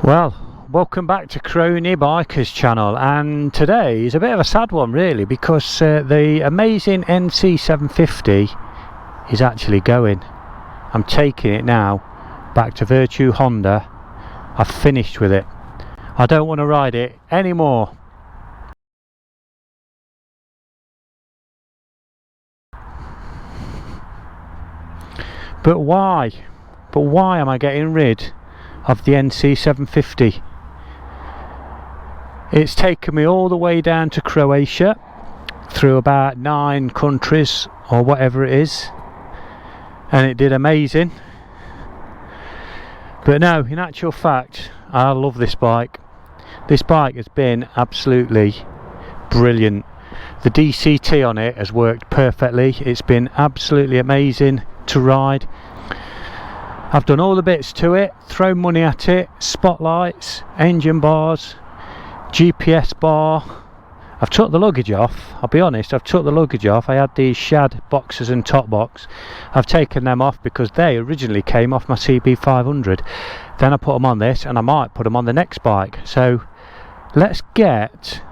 Well, welcome back to Crony Bikers channel, and today is a bit of a sad one really, because the amazing NC750 is actually going. I'm taking it now back to Virtue Honda. I've finished with it. I don't want to ride it anymore. But why? But why am I getting rid of the NC750? It's taken me all the way down to Croatia, through about 9 countries or whatever it is, and it did amazing. But no, in actual fact, I love this bike. This bike has been absolutely brilliant. The DCT on it has worked perfectly. It's been absolutely amazing to ride. I've done all the bits to it, thrown money at it, spotlights, engine bars, GPS bar. I've took the luggage off, I'll be honest, I've took the luggage off. I had these Shad boxes and top box. I've taken them off because they originally came off my CB500. Then I put them on this, and I might put them on the next bike. So let's get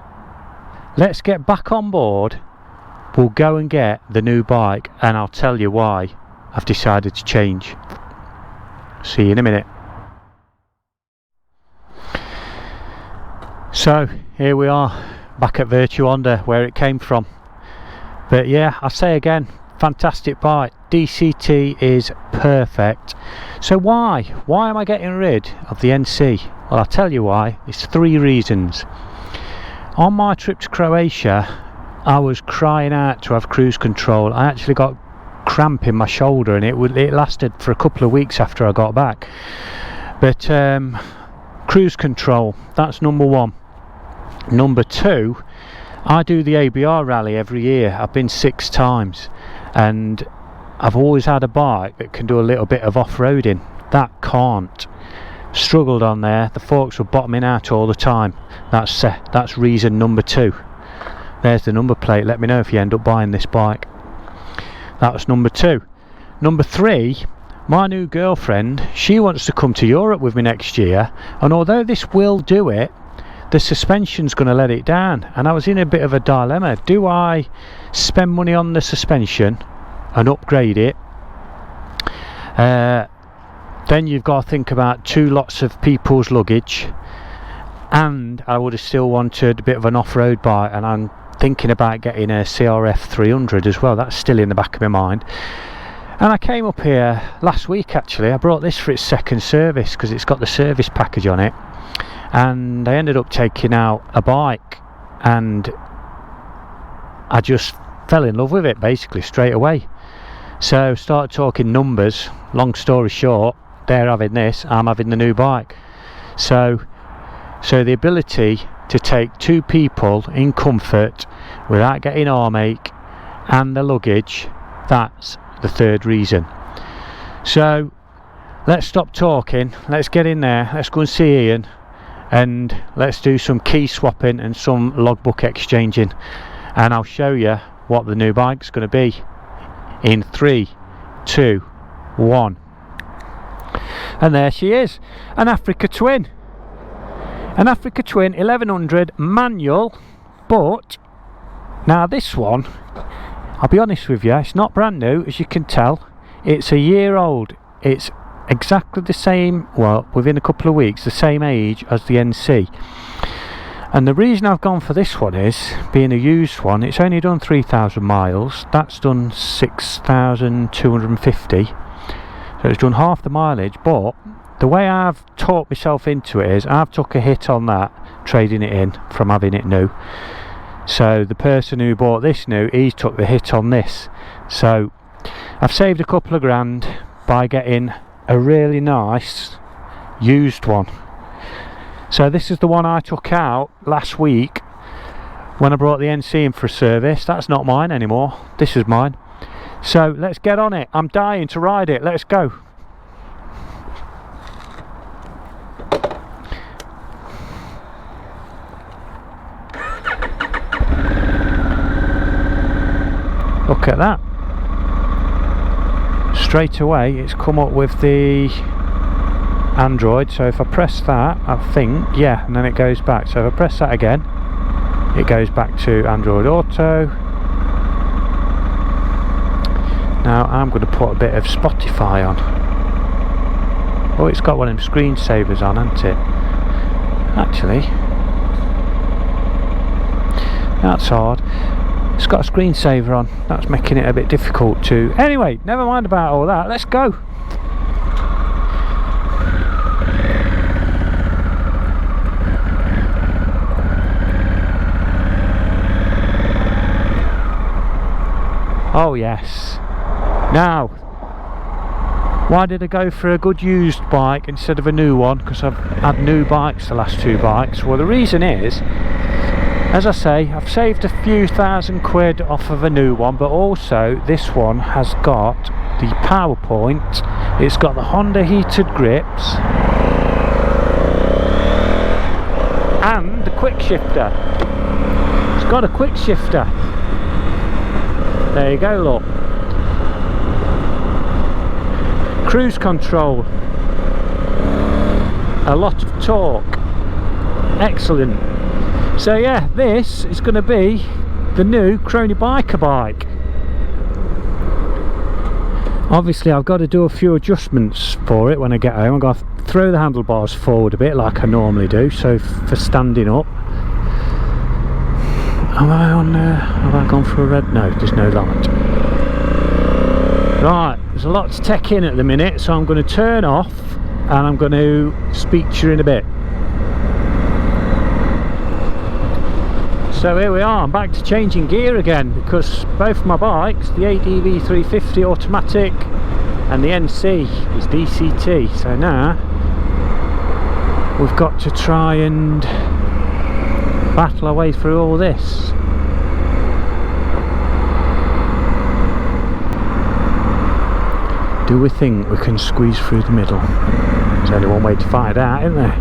back on board. We'll go and get the new bike, and I'll tell you why I've decided to change. See you in a minute. So here we are, back at Virtue Honda, where it came from. But yeah, I say again, fantastic bike. DCT is perfect. So why am I getting rid of the NC? Well, I'll tell you why. It's 3 reasons. On my trip to Croatia, I was crying out to have cruise control. I actually got cramp in my shoulder, and it lasted for a couple of weeks after I got back. But cruise control, that's number 1. Number 2, I do the ABR rally every year. I've been 6 times, and I've always had a bike that can do a little bit of off-roading. That can't. Struggled on there. The forks were bottoming out all the time. That's reason number 2. There's the number plate. Let me know if you end up buying this bike. That was number 2. Number 3, my new girlfriend, she wants to come to Europe with me next year, and although this will do it, the suspension's going to let it down, and I was in a bit of a dilemma. Do I spend money on the suspension and upgrade it? Then you've got to think about 2 lots of people's luggage, and I would have still wanted a bit of an off-road bike, and I'm thinking about getting a CRF 300 as well. That's still in the back of my mind. And I came up here last week actually. I brought this for its 2nd service because it's got the service package on it, and I ended up taking out a bike, and I just fell in love with it basically straight away. So started talking numbers. Long story short, they're having this, I'm having the new bike. So the ability to take 2 people in comfort without getting arm ache and the luggage, that's the 3rd reason. So let's stop talking, let's get in there, let's go and see Ian, and let's do some key swapping and some logbook exchanging, and I'll show you what the new bike's going to be in 3, 2, 1. And there she is, an Africa Twin. An Africa Twin 1100 manual, but now this one, I'll be honest with you, it's not brand new, as you can tell. It's a year old. It's exactly the same, well, within a couple of weeks, the same age as the NC. And the reason I've gone for this one is, being a used one, it's only done 3,000 miles. That's done 6,250. So it's done half the mileage, but the way I've talked myself into it is I've took a hit on that, trading it in from having it new. So the person who bought this new, he's took the hit on this. So I've saved a couple of grand by getting a really nice used one. So this is the one I took out last week when I brought the NC in for a service. That's not mine anymore, this is mine. So let's get on it. I'm dying to ride it. Let's go. Look at that. Straight away it's come up with the Android, so if I press that, I think, yeah, and then it goes back. So if I press that again, it goes back to Android Auto. Now I'm going to put a bit of Spotify on. Oh, it's got one of them screensavers on, hasn't it? Actually, that's hard. It's got a screensaver on. That's making it a bit difficult to... Anyway, never mind about all that. Let's go. Oh yes. Now, why did I go for a good used bike instead of a new one? Because I've had new bikes the last 2 bikes. Well, the reason is, as I say, I've saved a few £1,000 off of a new one, but also this one has got the PowerPoint. It's got the Honda heated grips and the quick shifter. It's got a quick shifter. There you go, look. Cruise control. A lot of torque. Excellent. So yeah, this is going to be the new Crony Biker bike. Obviously I've got to do a few adjustments for it when I get home. I've got to throw the handlebars forward a bit like I normally do, so for standing up. Am I on have I gone for a red? No, there's no light. Right, there's a lot to take in at the minute, so I'm going to turn off and I'm going to speak to you in a bit. So here we are, I'm back to changing gear again, because both my bikes, the ADV 350 automatic and the NC is DCT, so now we've got to try and battle our way through all this. Do we think we can squeeze through the middle? There's only one way to find out, isn't there?